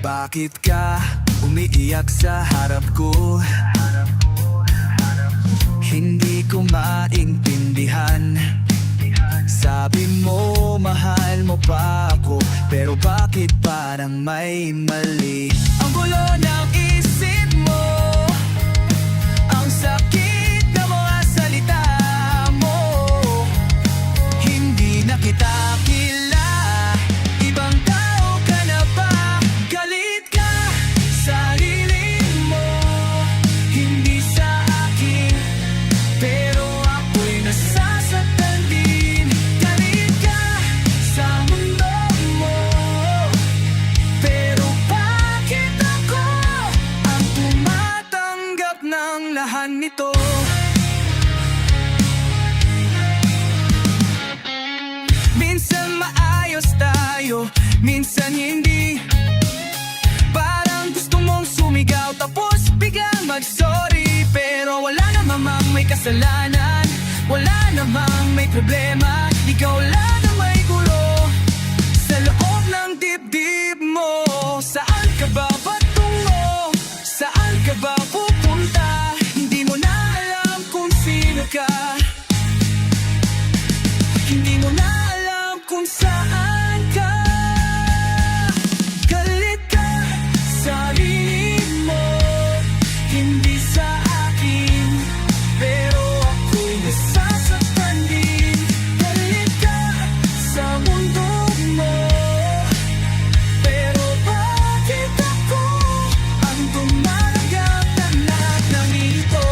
Bakit ka umiiyak sa harap ko? Hindi ko maintindihan. Sabi mo mahal mo pa ako, pero bakit parang may mali? Ang gulo ng isip mo, ang sakit ng mga salita mo. Hindi na kita kilala, ibang tao ka na ba? Galit ka sa sarili mo, hindi sa akin, pero ako'y nasasaktan din. Galit ka sa mundo mo, pero bakit ako ang tumatanggap ng lahat nito? Minsan maayos tayo, minsan hindi. Parang gusto mong sumigaw tapos biglang mag-sorry, pero wala namang may kasalanan, wala namang may problema. Ikaw lang ang may gulo sa loob ng dibdib mo. Saan ka ba patungo? Saan ka ba pupunta? Hindi mo na alam kung sino ka, hindi mo na alam kung saan ka. Galit ka sa sarili mo, hindi sa akin, pero ako'y nasasaktan din. Galit ka sa mundo mo, pero bakit ako ang tumatanggap ng lahat ng ito?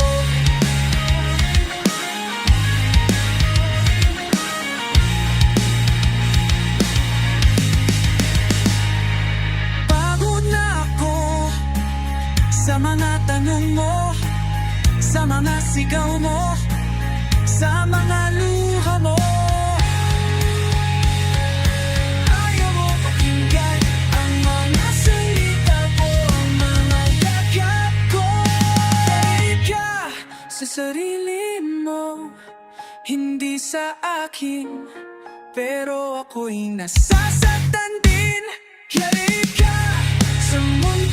Pagod na ako sa mga tanong mo, sa mga sigaw mo, sa mga luha mo. Ayaw mo pakinggan ang mga salita ko, ang mga yakap ko. Galit ka sa sarili mo, hindi sa akin, pero ako'y nasasaktan din. Galit ka sa mundo